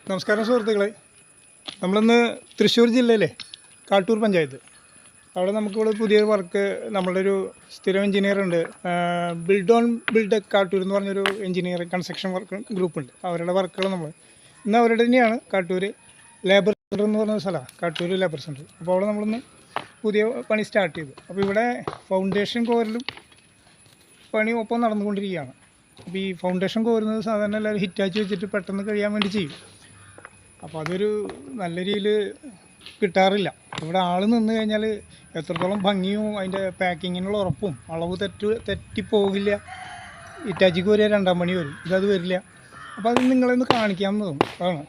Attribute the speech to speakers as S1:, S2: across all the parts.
S1: നമസ്കാരം സുഹൃത്തുക്കളെ. നമ്മളിന്ന് തൃശ്ശൂർ ജില്ലയിലെ കാട്ടൂർ പഞ്ചായത്ത്, അവിടെ നമുക്കിവിടെ പുതിയൊരു വർക്ക്, നമ്മളുടെ ഒരു സ്ഥിരം എഞ്ചിനീയർ ഉണ്ട്, ബിൽഡ് കാട്ടൂർ എന്ന് പറഞ്ഞൊരു എഞ്ചിനീയറിംഗ് കൺസ്ട്രക്ഷൻ വർക്ക് ഗ്രൂപ്പുണ്ട്. അവരുടെ വർക്കുകൾ നമ്മൾ ഇന്ന് അവരുടെ തന്നെയാണ്. കാട്ടൂർ ലേബർ സെൻറ്റർ എന്ന് പറഞ്ഞ സ്ഥലമാണ്, കാട്ടൂർ ലേബർ സെൻറ്റർ. അപ്പോൾ അവിടെ നമ്മളിന്ന് പുതിയ പണി സ്റ്റാർട്ട് ചെയ്തു. അപ്പോൾ ഇവിടെ ഫൗണ്ടേഷൻ കോരലും പണി ഒപ്പം നടന്നുകൊണ്ടിരിക്കുകയാണ്. അപ്പോൾ ഈ ഫൗണ്ടേഷൻ കോരുന്നത് സാധാരണ എല്ലാവരും ഹിറ്റാച്ച് വെച്ചിട്ട് പെട്ടെന്ന് കഴിയാൻ വേണ്ടി ചെയ്യും. അപ്പോൾ അതൊരു നല്ല രീതിയിൽ കിട്ടാറില്ല. ഇവിടെ ആൾ നിന്ന് കഴിഞ്ഞാൽ എത്രത്തോളം ഭംഗിയും അതിൻ്റെ പാക്കിങ്ങിനുള്ള ഉറപ്പും അളവ് തെറ്റിപ്പോകില്ല. ഹിറ്റാച്ചിക്ക് വരിക 2-ാം പണി വരും, ഇതത് വരില്ല. അപ്പോൾ അത് നിങ്ങളൊന്ന് കാണിക്കാമെന്ന് തോന്നും. അതാണ്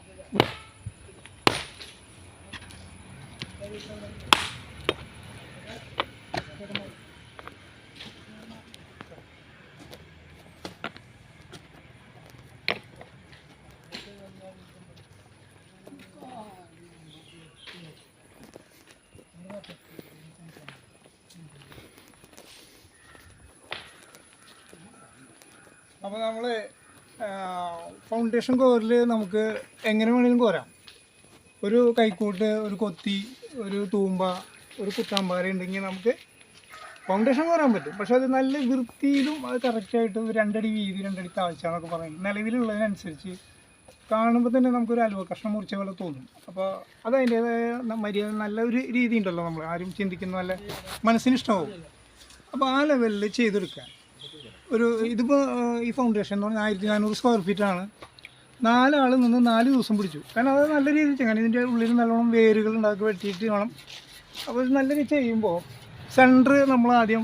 S1: അപ്പോൾ നമ്മൾ ഫൗണ്ടേഷൻ കോറിൽ നമുക്ക് എങ്ങനെ വേണമെങ്കിലും കോരാം. ഒരു കൈക്കൂട്ട്, ഒരു കൊത്തി, ഒരു തൂമ്പ, ഒരു കുത്താമ്പാര ഉണ്ടെങ്കിൽ നമുക്ക് ഫൗണ്ടേഷൻ കോരാൻ പറ്റും. പക്ഷെ അത് നല്ല വൃത്തിയിലും അത് കറക്റ്റായിട്ട് 2 അടി വീതി 2 അടി താഴ്ച എന്നൊക്കെ പറയും. നിലവിലുള്ളതിനനുസരിച്ച് കാണുമ്പോൾ തന്നെ നമുക്കൊരു അലുവ കഷ്ണം മുറിച്ച പോലെ തോന്നും. അപ്പോൾ അത് അതിൻ്റേതായ മര്യാദ നല്ല ഒരു രീതി ഉണ്ടല്ലോ, നമ്മൾ ആരും ചിന്തിക്കുന്ന നല്ല മനസ്സിന് ഇഷ്ടമാവും. അപ്പോൾ ആ ലെവലിൽ ചെയ്തെടുക്കാൻ ഇതിപ്പോൾ ഈ ഫൗണ്ടേഷൻ എന്ന് പറഞ്ഞാൽ 1400 സ്ക്വയർ ഫീറ്റാണ്. 4 ആൾ നിന്ന് 4 ദിവസം പിടിച്ചു. കാരണം അത് നല്ല രീതിയിൽ ചെയ്യാൻ ഇതിൻ്റെ ഉള്ളിൽ നല്ലോണം വേരുകൾ ഉണ്ടാക്കി വെട്ടിയിട്ട് വേണം. അപ്പോൾ നല്ല രീതി ചെയ്യുമ്പോൾ സെൻറ്റർ നമ്മൾ ആദ്യം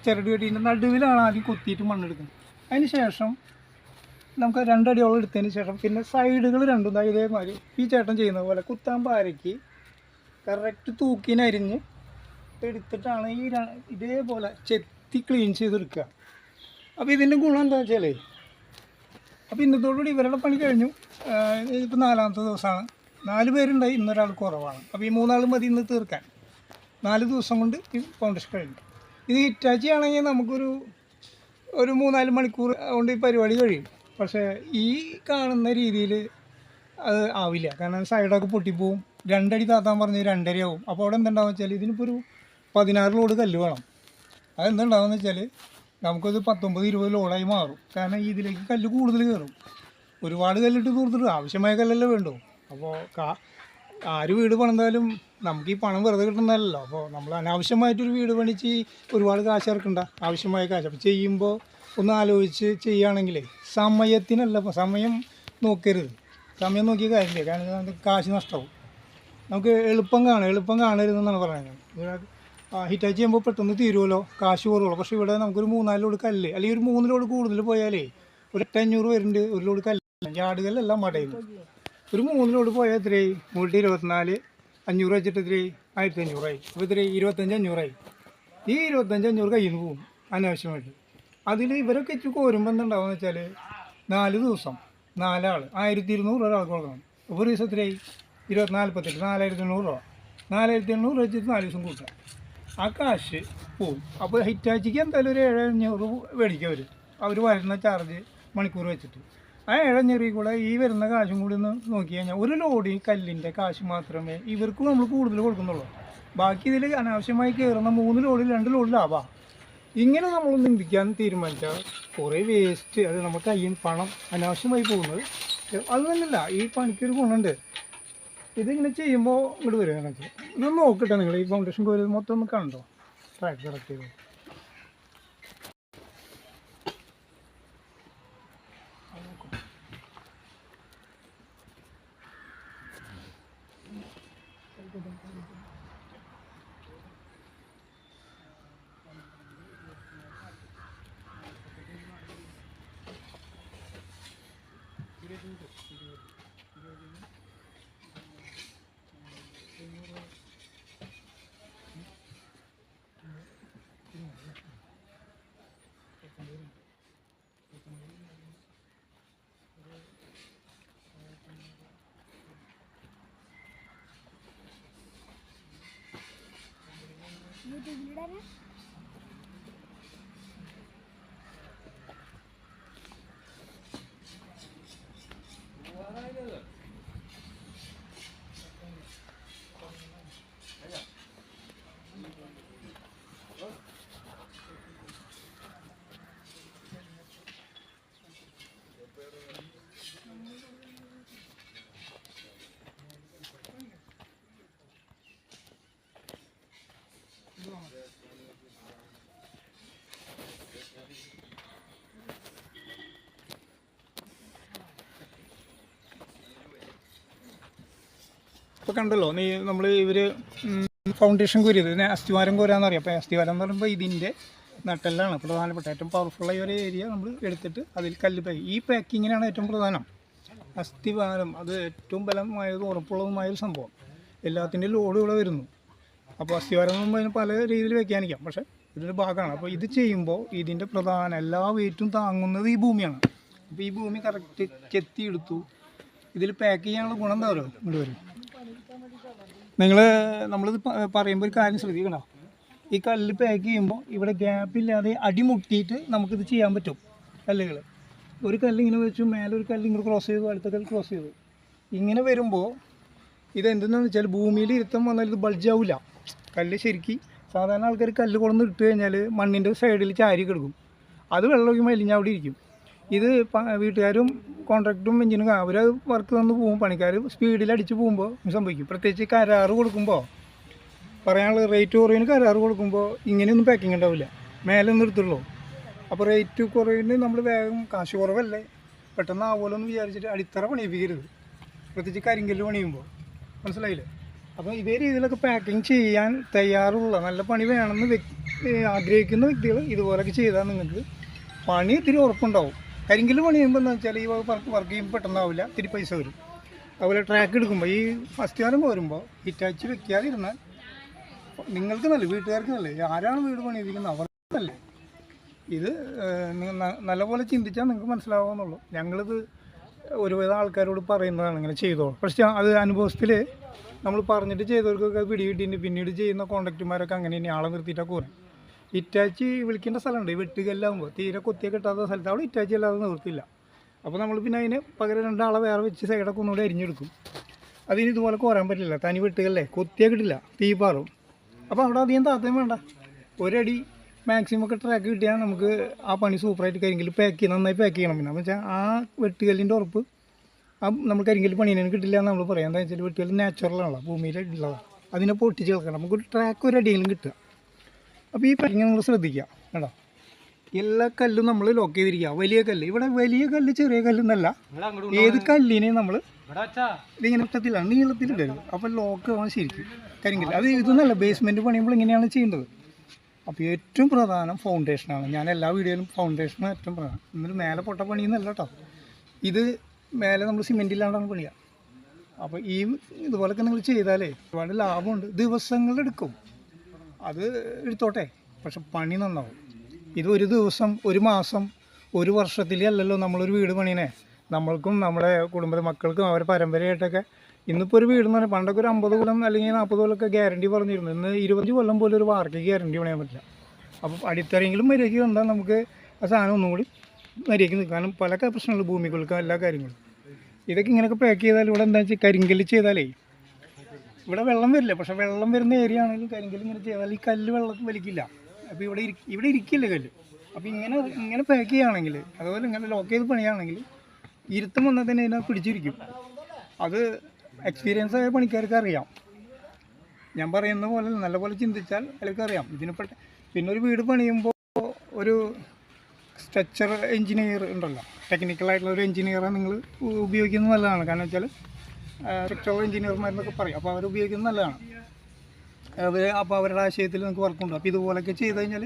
S1: ചിരട് വെട്ടിയിട്ട് നടുവിലാണ് ആദ്യം കൊത്തിയിട്ട് മണ്ണെടുക്കുന്നത്. അതിന് ശേഷം നമുക്ക് 2 അടിയോളം എടുത്തതിന് ശേഷം പിന്നെ സൈഡുകൾ രണ്ടും ഇതേമാതിരി ഈ ചേട്ടൻ ചെയ്യുന്നത് പോലെ കുത്താമ്പാരയ്ക്ക് കറക്റ്റ് തൂക്കിനരിഞ്ഞ് എടുത്തിട്ടാണ് ഇതേപോലെ ചെത്തി ക്ലീൻ ചെയ്തെടുക്കുക. അപ്പോൾ ഇതിൻ്റെ ഗുണം എന്താ വെച്ചാൽ, അപ്പോൾ ഇന്നത്തോടുകൂടി ഇവരുടെ പണി കഴിഞ്ഞു. ഇതിപ്പോൾ 4ാമത്തെ ദിവസമാണ്. 4 പേരുണ്ടായി, ഇന്നൊരാൾ കുറവാണ്. അപ്പോൾ ഈ 3 ആൾ മതി ഇന്ന് തീർക്കാൻ. 4 ദിവസം കൊണ്ട് ഈ ഫൗണ്ടേഷൻ കഴിഞ്ഞു. ഇത് ഹിറ്റാച്ചി ആണെങ്കിൽ നമുക്കൊരു 3-4 മണിക്കൂർ കൊണ്ട് ഈ പരിപാടി കഴിയും. പക്ഷേ ഈ കാണുന്ന രീതിയിൽ അത് ആവില്ല. കാരണം സൈഡൊക്കെ പൊട്ടിപ്പോവും. 2 അടി താത്താൻ പറഞ്ഞ് 2 അടി ആവും. അപ്പോൾ അവിടെ എന്തുണ്ടാവുക വെച്ചാൽ ഇതിനിപ്പോൾ ഒരു 16 ലോഡ് കല്ല് വേണം. അതെന്തുണ്ടാവുമെന്ന് വെച്ചാൽ നമുക്കത് 19-20 ലോഡായി മാറും. കാരണം ഇതിലേക്ക് കല്ല് കൂടുതൽ കയറും. ഒരുപാട് കല്ലിട്ട് തീർത്തിട്ട് ആവശ്യമായ കല്ലല്ലേ വേണ്ടോ. അപ്പോൾ ആര് വീട് പണിതാലും നമുക്ക് ഈ പണം വെറുതെ കിട്ടുന്നതല്ലോ. അപ്പോൾ നമ്മൾ അനാവശ്യമായിട്ടൊരു വീട് പണിച്ച് ഒരുപാട് കാശ് ഇറക്കണ്ട, ആവശ്യമായ കാശ്. അപ്പോൾ ചെയ്യുമ്പോൾ ഒന്ന് ആലോചിച്ച് ചെയ്യുകയാണെങ്കിലേ സമയത്തിനല്ല, സമയം നോക്കരുത്. സമയം നോക്കിയ കാര്യമില്ല. കാരണം നമുക്ക് കാശ് നഷ്ടമാവും. നമുക്ക് എളുപ്പം കാണരുതെന്നാണ് പറയുന്നത്. ഹിറ്റാച്ച് ചെയ്യുമ്പോൾ പെട്ടെന്ന് തീരുമല്ലോ, കാശ് കുറവുള്ളൂ. പക്ഷേ ഇവിടെ നമുക്കൊരു 3-4 ലോഡ് കല്ല് അല്ലെങ്കിൽ ഒരു 3 ലോഡ് കൂടുതൽ പോയാലേ ഒരു 800 വരുന്നുണ്ട്. ഒരു ലോഡ് കല്ല്, ജാടുകല്ലെല്ലാം മടയുന്നു. ഒരു 3 ലോഡ് പോയാൽ എത്രയായി? 324 500 വെച്ചിട്ട് എത്രയായി? 1500ആയി. അപ്പോൾ എത്രയായി? 25-500ആയി. ഈ 25-500 കയ്യിൽ നിന്ന് പോകും അനാവശ്യമായിട്ട്. അതിൽ ഇവരൊക്കെ ഇച്ചിരി കോരുമ്പോൾ എന്തുണ്ടാവുമെന്ന് വെച്ചാൽ 4 ദിവസം 4 ആൾ 1200 ഒരാൾക്ക് കൊടുക്കണം. ഒരു ദിവസം എത്രയായി? 48 4800 രൂപ. 4800 വെച്ചിട്ട് 4 ദിവസം കൂട്ടാം. ആ കാശ് പോവും. അപ്പോൾ ഹിറ്റാച്ചിക്ക് എന്തായാലും ഒരു 7500 മേടിക്കും അവർ വരുന്ന ചാർജ് മണിക്കൂർ വെച്ചിട്ട്. ആ 7500 കൂടെ ഈ വരുന്ന കാശും കൂടി ഒന്ന് നോക്കി കഴിഞ്ഞാൽ ഒരു ലോഡ് കല്ലിൻ്റെ കാശ് മാത്രമേ ഇവർക്ക് നമ്മൾ കൂടുതൽ കൊടുക്കുന്നുള്ളൂ. ബാക്കി ഇതിൽ അനാവശ്യമായി കയറുന്ന 3 ലോഡിൽ 2 ലോഡ് ലാഭമാണ്. ഇങ്ങനെ നമ്മൾ നിന്ദിക്കാൻ തീരുമാനിച്ചാൽ കുറേ വേസ്റ്റ്, അത് നമ്മുടെ കയ്യിൽ പണം അനാവശ്യമായി പോകുന്നത്. അത് തന്നെയല്ല, ഈ പണിക്കൊരു ഗുണമുണ്ട്. ഇതിങ്ങനെ ചെയ്യുമ്പോൾ ഇങ്ങോട്ട് വരിക എന്ന് വെച്ചാൽ ഇതൊന്ന് നോക്കട്ടെ നിങ്ങൾ. ഈ ഫൗണ്ടേഷൻ കോരി മൊത്തം ഒന്ന് കണ്ടോ, ട്രാക്ക് കറക്റ്റ് ചെയ്തോ. ഇപ്പോൾ കണ്ടല്ലോ നമ്മൾ ഇവർ ഫൗണ്ടേഷൻ കോരിയത് ഇതിനെ അസ്ഥിവാരം കോരാന്ന് പറയും. അപ്പോൾ അസ്ഥിവാരം എന്ന് പറയുമ്പോൾ ഇതിൻ്റെ നട്ടെല്ലാണ് പ്രധാനപ്പെട്ട ഏറ്റവും പവർഫുള്ളായ ഒരു ഏരിയ നമ്മൾ എടുത്തിട്ട് അതിൽ കല്ല് പാക്ക്. ഈ പാക്കിങ്ങിനാണ് ഏറ്റവും പ്രധാനം. അസ്ഥിവാരം അത് ഏറ്റവും ബലമായതും ഉറപ്പുള്ളതുമായൊരു സംഭവം. എല്ലാത്തിൻ്റെ ലോഡ് ഇവിടെ വരുന്നു. അപ്പോൾ അസ്ഥിവാരം എന്ന് പറയുമ്പോൾ അതിന് പല രീതിയിൽ വ്യാഖ്യാനിക്കാം, പക്ഷേ ഇതൊരു ഭാഗമാണ്. അപ്പോൾ ഇത് ചെയ്യുമ്പോൾ ഇതിൻ്റെ പ്രധാന എല്ലാ വെയിറ്റും താങ്ങുന്നത് ഈ ഭൂമിയാണ്. അപ്പോൾ ഈ ഭൂമി കറക്റ്റ് ചെത്തിയെടുത്തു. ഇതിൽ പാക്ക് ചെയ്യാനുള്ള ഗുണം എന്താ പറയുക ഇങ്ങോട്ട് വരും. നമ്മളിത് പറയുമ്പോൾ ഒരു കാര്യം ശ്രദ്ധിക്കണം. ഈ കല്ല് പാക്ക് ചെയ്യുമ്പോൾ ഇവിടെ ഗ്യാപ്പില്ലാതെ അടിമുട്ടിയിട്ട് നമുക്കിത് ചെയ്യാൻ പറ്റും. കല്ലുകൾ ഒരു കല്ല് ഇങ്ങനെ വെച്ചു, മേലെ ഒരു കല്ല് ഇങ്ങനെ ക്രോസ് ചെയ്തു, അടുത്ത കല്ല് ക്രോസ് ചെയ്തു. ഇങ്ങനെ വരുമ്പോൾ ഇതെന്തെന്ന് വെച്ചാൽ ഭൂമിയിൽ ഇരുത്തം വന്നാൽ ഇത് ബൾജാവില്ല. കല്ല് ശരിക്കും സാധാരണ ആൾക്കാർ കല്ല് കൊണ്ടു ഇട്ട് കഴിഞ്ഞാൽ മണ്ണിൻ്റെ സൈഡിൽ ചാരി കിടക്കും. അത് വെള്ളമൊക്കെ മലിഞ്ഞ് അവിടെ ഇരിക്കും. ഇത് വീട്ടുകാരും കോൺട്രാക്റ്റും എഞ്ചിനും അവർ വർക്ക് തന്ന് പോകും. പണിക്കാർ സ്പീഡിൽ അടിച്ച് പോകുമ്പോൾ സംഭവിക്കും. പ്രത്യേകിച്ച് കരാറ് കൊടുക്കുമ്പോൾ പറയാനുള്ള റേറ്റ് കുറവിന് കരാറ് കൊടുക്കുമ്പോൾ ഇങ്ങനെയൊന്നും പാക്കിങ് ഉണ്ടാവില്ല, മേലെ ഒന്നും എടുത്തുള്ളൂ. അപ്പോൾ റേറ്റ് കുറവിന് നമ്മൾ വേഗം കാശ് കുറവല്ലേ പെട്ടെന്ന് ആവുമല്ലോ എന്ന് വിചാരിച്ചിട്ട് അടിത്തറ പണിയിപ്പിക്കരുത്, പ്രത്യേകിച്ച് കരിങ്കല്ല് പണിയുമ്പോൾ. മനസ്സിലായില്ലേ? അപ്പോൾ ഇതേ രീതിയിലൊക്കെ പാക്കിങ് ചെയ്യാൻ തയ്യാറുള്ള നല്ല പണി വേണമെന്ന് ആഗ്രഹിക്കുന്ന വ്യക്തികൾ ഇതുപോലൊക്കെ ചെയ്താൽ നിങ്ങൾക്ക് പണി ഇത്തിരി ഉറപ്പുണ്ടാവും. കരിങ്കല്ല് പണിയുമ്പോൾ എന്ന് വെച്ചാൽ ഈ വർക്ക് ചെയ്യുമ്പോൾ പെട്ടെന്നാവില്ല, ഇത്തിരി പൈസ വരും. അതുപോലെ ട്രാക്ക് എടുക്കുമ്പോൾ ഈ അസ്ഥിവാരം പോരുമ്പോൾ ഹിറ്റാച്ച് വെക്കാതിരുന്നാൽ നിങ്ങൾക്ക് നല്ല, വീട്ടുകാർക്ക് നല്ല. ആരാണ് വീട് പണിയിപ്പിക്കുന്നത് അവർക്കല്ലേ. ഇത് നല്ലപോലെ ചിന്തിച്ചാൽ നിങ്ങൾക്ക് മനസ്സിലാവുമെന്നുള്ളൂ. ഞങ്ങളിത് ഒരുവിധ ആൾക്കാരോട് പറയുന്നതാണ് ഇങ്ങനെ ചെയ്തോളൂ. പക്ഷേ അത് അനുഭവത്തിൽ നമ്മൾ പറഞ്ഞിട്ട് ചെയ്തവർക്കൊക്കെ പിടികിട്ടിയിട്ട് പിന്നീട് ചെയ്യുന്ന കോൺട്രാക്ടർമാരൊക്കെ അങ്ങനെ ഇനി ആളെ നിർത്തിയിട്ടൊക്കെ കൂടെ ഇറ്റാച്ചി വിളിക്കേണ്ട സ്ഥലമുണ്ട്. ഈ വെട്ടുകല്ലാകുമ്പോൾ തീരെ കൊത്തിയെ കിട്ടാത്ത സ്ഥലത്ത് അവിടെ ഇറ്റാച്ചി അല്ലാതെ നിർത്തില്ല. അപ്പോൾ നമ്മൾ പിന്നെ അതിന് പകരം രണ്ടാളെ വേറെ വെച്ച് സൈഡൊക്കെ ഒന്നുകൂടെ അരിഞ്ഞെടുക്കും. അതിന് ഇതുപോലെ കോരാൻ പറ്റില്ല, തനി വെട്ടുകല്ലേ, കൊത്തിയെ കിട്ടില്ല, തീ പാറും. അപ്പോൾ അവിടെ അധികം താത്തയും വേണ്ട, ഒരടി മാക്സിമം ഒക്കെ ട്രാക്ക് കിട്ടിയാൽ നമുക്ക് ആ പണി സൂപ്പറായിട്ട് കരിങ്കല്ല് നന്നായി പാക്ക് ചെയ്യണം. പിന്നെ എന്ന് വെച്ചാൽ ആ വെട്ടുകല്ലിൻ്റെ ഉറപ്പ് നമ്മൾ കരിങ്കല്ല് പണിയാനും കിട്ടില്ല എന്ന് നമ്മൾ പറയാം. എന്താ വെച്ചാൽ വെട്ടുകല്ല് നാച്ചുറലാണല്ലോ, ഭൂമിയിലുള്ളതാണ്. അതിനെ പൊട്ടിച്ച് കളക്കണം, നമുക്കൊരു ട്രാക്ക് ഒരടിയെങ്കിലും കിട്ടുക. അപ്പോൾ ഈ പാക്കിങ് നമ്മൾ ശ്രദ്ധിക്കുക കേട്ടോ. എല്ലാ കല്ലും നമ്മൾ ലോക്ക് ചെയ്തിരിക്കുക. വലിയ കല്ല്, ഇവിടെ വലിയ കല്ല് ചെറിയ കല്ലെന്നല്ല, ഏത് കല്ലിനെയും നമ്മൾ ഇതിങ്ങനെ ഒറ്റത്തില്ല നീളത്തിലുണ്ടായിരുന്നു. അപ്പോൾ ലോക്ക് ആവാൻ ശരിക്കും കരിങ്കല്ല്. അത് ഇതൊന്നല്ല, ബേസ്മെൻറ്റ് പണിയുമ്പോൾ ഇങ്ങനെയാണ് ചെയ്യേണ്ടത്. അപ്പോൾ ഏറ്റവും പ്രധാനം ഫൗണ്ടേഷനാണ്. ഞാൻ എല്ലാ വീഡിയോയിലും ഫൗണ്ടേഷനാണ് ഏറ്റവും പ്രധാനം. എന്നിട്ട് മേലെ പൊട്ട പണിയൊന്നുമല്ല കേട്ടോ. ഇത് മേലെ നമ്മൾ സിമെൻറ്റില്ലാണ്ടാണ് പണിയുക. അപ്പോൾ ഇതുപോലൊക്കെ നിങ്ങൾ ചെയ്താലേ ഒരുപാട് ലാഭമുണ്ട്. ദിവസങ്ങളെടുക്കും, അത് എടുത്തോട്ടെ, പക്ഷെ പണി നന്നാവും. ഇത് ഒരു ദിവസം, ഒരു മാസം, ഒരു വർഷത്തിലല്ലല്ലോ നമ്മളൊരു വീട് പണിയണേ. നമ്മൾക്കും നമ്മുടെ കുടുംബ മക്കൾക്കും അവരുടെ പരമ്പരയായിട്ടൊക്കെ. ഇന്നിപ്പോൾ ഒരു വീടെന്ന് പറഞ്ഞാൽ പണ്ടൊക്കെ ഒരു 50 കൊല്ലം അല്ലെങ്കിൽ 40 കൊല്ലമൊക്കെ ഗ്യാരണ്ടി പറഞ്ഞിരുന്നു. ഇന്ന് 20 കൊല്ലം പോലും ഒരു വാർക്കയ്ക്ക് ഗ്യാരണ്ടി പണിയാൻ പറ്റില്ല. അപ്പോൾ അടിത്തറയെങ്കിലും മര്യാദയ്ക്ക് വന്നാൽ നമുക്ക് ആ സാധനം ഒന്നും കൂടി മര്യാദയ്ക്ക് നിൽക്കാനും പല പ്രശ്നങ്ങൾ, ഭൂമികൾക്കും എല്ലാ കാര്യങ്ങളും. ഇതൊക്കെ ഇങ്ങനെയൊക്കെ പാക്ക് ചെയ്താൽ ഇവിടെ എന്താ വെച്ചാൽ കരിങ്കല്ല് ചെയ്താലേ ഇവിടെ വെള്ളം വരില്ല. പക്ഷേ വെള്ളം വരുന്ന ഏരിയ ആണെങ്കിലും കരിങ്കല്ല് ഇങ്ങനെ ചെയ്താൽ ഈ കല്ല് വെള്ളം വലിക്കില്ല. അപ്പോൾ ഇവിടെ ഇരിക്കില്ല കല്ല്. അപ്പോൾ ഇങ്ങനെ പാക്ക് ചെയ്യുകയാണെങ്കിൽ, അതുപോലെ ഇങ്ങനെ ലോക്ക് ചെയ്ത് പണിയാണെങ്കിൽ ഇരുത്തം വന്നാൽ തന്നെ അതിനെ പിടിച്ചിരിക്കും. അത് എക്സ്പീരിയൻസ് ആയ പണിക്കാർക്ക് അറിയാം. ഞാൻ പറയുന്ന പോലെ നല്ലപോലെ ചിന്തിച്ചാൽ അവർക്കറിയാം ഇതിനെപ്പെട്ട. പിന്നെ ഒരു വീട് പണിയുമ്പോൾ ഒരു സ്ട്രക്ചർ എഞ്ചിനീയർ ഉണ്ടല്ലോ, ടെക്നിക്കലായിട്ടുള്ള ഒരു എഞ്ചിനീയറെ നിങ്ങൾ ഉപയോഗിക്കുന്നത് നല്ലതാണ്. കാരണം വെച്ചാൽ സ്ട്രക്ചറൽ എഞ്ചിനീയർമാരെന്നൊക്കെ പറയും. അപ്പോൾ അവർ ഉപയോഗിക്കുന്നത് നല്ലതാണ്. അപ്പോൾ അവരുടെ ആശയത്തിൽ നിങ്ങൾക്ക് വർക്കുണ്ട്. അപ്പോൾ ഇതുപോലൊക്കെ ചെയ്ത് കഴിഞ്ഞാൽ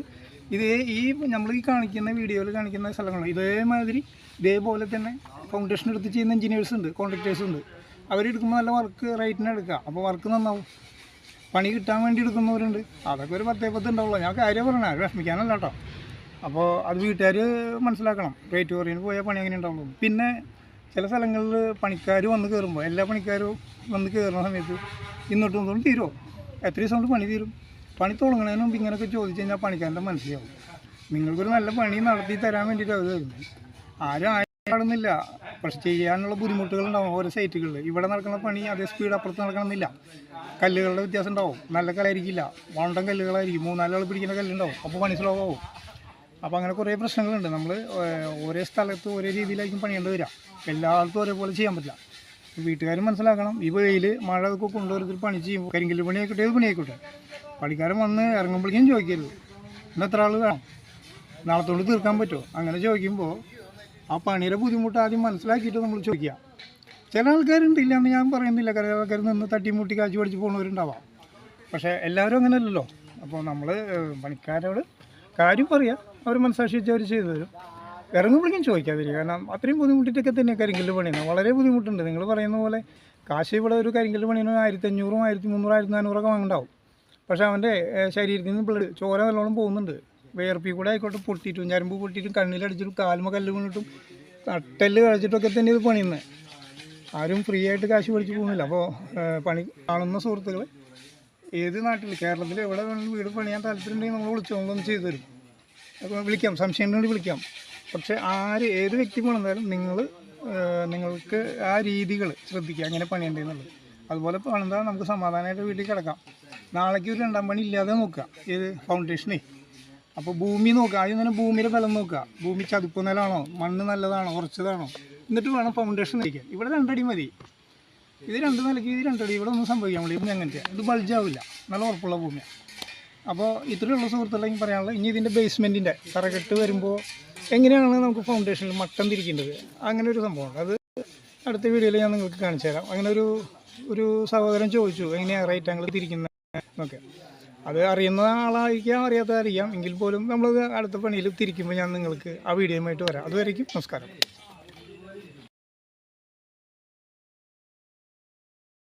S1: നമ്മൾ ഈ കാണിക്കുന്ന വീഡിയോയിൽ കാണിക്കുന്ന സ്ഥലങ്ങൾ ഇതേപോലെ തന്നെ ഫൗണ്ടേഷൻ എടുത്ത് ചെയ്യുന്ന എഞ്ചിനീയേഴ്സ് ഉണ്ട്, കോൺട്രാക്ടേഴ്സ് ഉണ്ട്. അവരെടുക്കുമ്പോൾ നല്ല വർക്ക് റേറ്റിന് എടുക്കുക. അപ്പോൾ വർക്ക് നന്നാവും. പണി കിട്ടാൻ വേണ്ടി എടുക്കുന്നവരുണ്ട്. അതൊക്കെ ഒരു 10 ഉണ്ടാവുള്ളൂ. ഞാൻ കാര്യം പറയണേ, അത് വിഷമിക്കാനല്ല കേട്ടോ. അപ്പോൾ അത് വീട്ടുകാർ മനസ്സിലാക്കണം. റേറ്റ് കുറവിന് പോയാൽ പണി അങ്ങനെ ഉണ്ടാവുള്ളൂ. പിന്നെ ചില സ്ഥലങ്ങളിൽ പണിക്കാർ വന്ന് കയറുമ്പോൾ, എല്ലാ പണിക്കാരും വന്ന് കയറുന്ന സമയത്ത് ഇന്നോട്ടും തീരുമോ, എത്ര ദിവസം കൊണ്ട് പണി തീരും? പണി തുടങ്ങുന്നതിന് മുമ്പ് ഇങ്ങനെയൊക്കെ ചോദിച്ചു കഴിഞ്ഞാൽ പണിക്കാരൻ്റെ മനസ്സിലാവും. നിങ്ങൾക്കൊരു നല്ല പണി നടത്തി തരാൻ വേണ്ടിയിട്ട് അത് തരുന്നത്. ആരും കാണുന്നില്ല, പക്ഷെ ചെയ്യാനുള്ള ബുദ്ധിമുട്ടുകളുണ്ടാവും ഓരോ സൈറ്റുകളിൽ. ഇവിടെ നടക്കുന്ന പണി അതേ സ്പീഡ് അപ്പുറത്ത് നടക്കണമെന്നില്ല. കല്ലുകളുടെ വ്യത്യാസം ഉണ്ടാവും. നല്ല കല്ലായിരിക്കില്ല, വണ്ടം കല്ലുകളായിരിക്കും. 3-4 ആൾ പിടിക്കുന്ന കല്ലുണ്ടാവും. അപ്പോൾ പണി സ്ലോ ആവും. അപ്പോൾ അങ്ങനെ കുറേ പ്രശ്നങ്ങളുണ്ട്. നമ്മൾ ഒരേ സ്ഥലത്ത് ഒരേ രീതിയിലായിരിക്കും പണിയേണ്ടി വരിക. എല്ലായിടത്തും ഒരേപോലെ ചെയ്യാൻ പറ്റില്ല. വീട്ടുകാരും മനസ്സിലാക്കണം. ഈ വെയിൽ മഴ ഒക്കെ കൊണ്ടുവരുത്തിൽ പണി ചെയ്യുമ്പോൾ കരിങ്കല്ല് പണിയായിക്കോട്ടെ, ഏത് പണിയായിക്കോട്ടെ, പണിക്കാരൻ വന്ന് ഇറങ്ങുമ്പോഴേക്കും ചോദിക്കരുത് ഇന്ന് എത്ര ആൾ വേണം, നാളത്തോട് തീർക്കാൻ പറ്റുമോ. അങ്ങനെ ചോദിക്കുമ്പോൾ ആ പണിയുടെ ബുദ്ധിമുട്ട് ആദ്യം മനസ്സിലാക്കിയിട്ട് നമ്മൾ ചോദിക്കുക. ചില ആൾക്കാരുണ്ട്, ഇല്ലയെന്ന് ഞാൻ പറയുന്നില്ല. ചില ആൾക്കാർ നിന്ന് തട്ടിമുട്ടി കാശ് പഠിച്ച് പോകുന്നവരുണ്ടാവാം. പക്ഷേ എല്ലാവരും അങ്ങനെയല്ലല്ലോ. അപ്പോൾ നമ്മൾ പണിക്കാരോട് കാര്യം പറയാം, അവർ മനസ്സാക്ഷി വെച്ച് അവർ ചെയ്തു തരും. ഇറങ്ങുമ്പോഴേക്കും ചോദിക്കാതിരിക്കും. കാരണം അത്രയും ബുദ്ധിമുട്ടിയിട്ടൊക്കെ തന്നെ കരിങ്കല്ല് പണിയുന്നത്. വളരെ ബുദ്ധിമുട്ടുണ്ട്. നിങ്ങൾ പറയുന്ന പോലെ കാശ് ഇവിടെ ഒരു കരിങ്കല്ല് പണിയുന്ന 1500, 1300, 1400 വാങ്ങണ്ടാവും. പക്ഷേ അവൻ്റെ ശരീരത്തിൽ നിന്ന് ബ്ലഡ് ചോര നല്ലോണം പോകുന്നുണ്ട്. വേർപ്പിൽ കൂടെ ആയിക്കോട്ടെ പൊട്ടിയിട്ടും ഞരമ്പ് പൊട്ടിയിട്ടും കണ്ണിലടിച്ചിട്ടും കാലുമ കല്ല് വീണിട്ടും തട്ടല് കഴിച്ചിട്ടൊക്കെ തന്നെ ഇത് പണിയുന്നത്. ആരും ഫ്രീ ആയിട്ട് കാശ് പഠിച്ച് പോകുന്നില്ല. അപ്പോൾ പണി കാണുന്ന സുഹൃത്തുക്കൾ ഏത് നാട്ടിൽ കേരളത്തിൽ എവിടെ വേണമെങ്കിലും വീട് പണിയാൻ താല്പര്യമുണ്ടെങ്കിൽ നമ്മൾ വിളിച്ചോണ്ടൊന്ന് ചെയ്തു തരും. അപ്പോൾ വിളിക്കാം, സംശയം ഉണ്ടെങ്കിൽ വിളിക്കാം. പക്ഷേ ഏത് വ്യക്തി പണിതാലും നിങ്ങൾക്ക് ആ രീതികൾ ശ്രദ്ധിക്കുക, അങ്ങനെ പണിയേണ്ടതെന്നുള്ളത്. അതുപോലെ പണിതാൽ നമുക്ക് സമാധാനമായിട്ട് വീട്ടിൽ കിടക്കാം. നാളേക്ക് ഒരു 2ാം പണി ഇല്ലാതെ നോക്കുക. ഏത് ഫൗണ്ടേഷനേ. അപ്പോൾ ഭൂമി നോക്കുക. ആദ്യം തന്നെ ഭൂമിയുടെ ബലം നോക്കുക. ഭൂമി ചതുപ്പ് നിലമാണോ, മണ്ണ് നല്ലതാണോ, ഉറച്ചതാണോ, എന്നിട്ട് വേണം ഫൗണ്ടേഷൻ വയ്ക്കാൻ. ഇവിടെ 2 അടി മതി. ഇത് 2 നിലയ്ക്ക് ഇത് 2 അടി. ഇവിടെ ഒന്നും സംഭവിക്കാൻ വേണ്ടി അങ്ങനത്തെ ഇത് ബൾജാവില്ല, നല്ല ഉറപ്പുള്ള ഭൂമിയാണ്. അപ്പോൾ ഇത്രയുള്ള സുഹൃത്തുക്കളെങ്കിൽ പറയാനുള്ളത്, ഇനി ഇതിൻ്റെ ബേസ്മെൻറ്റിൻ്റെ തറകെട്ട് വരുമ്പോൾ എങ്ങനെയാണ് നമുക്ക് ഫൗണ്ടേഷനിൽ മട്ടം തിരിക്കേണ്ടത്, അങ്ങനെ ഒരു സംഭവമുണ്ട്. അത് അടുത്ത വീഡിയോയിൽ ഞാൻ നിങ്ങൾക്ക് കാണിച്ചു തരാം. അങ്ങനെ ഒരു സഹോദരൻ ചോദിച്ചു എങ്ങനെയാണ് റൈറ്റ് ആംഗിൾ തിരിക്കുന്നത് എന്നൊക്കെ. അത് അറിയുന്ന ആളായിരിക്കാം, അറിയാത്തതായിരിക്കാം. എങ്കിൽ പോലും നമ്മളത് അടുത്ത പണിയിൽ തിരിക്കുമ്പോൾ ഞാൻ നിങ്ങൾക്ക് ആ വീഡിയോയുമായിട്ട് വരാം. അതുവരേക്കും നമസ്കാരം.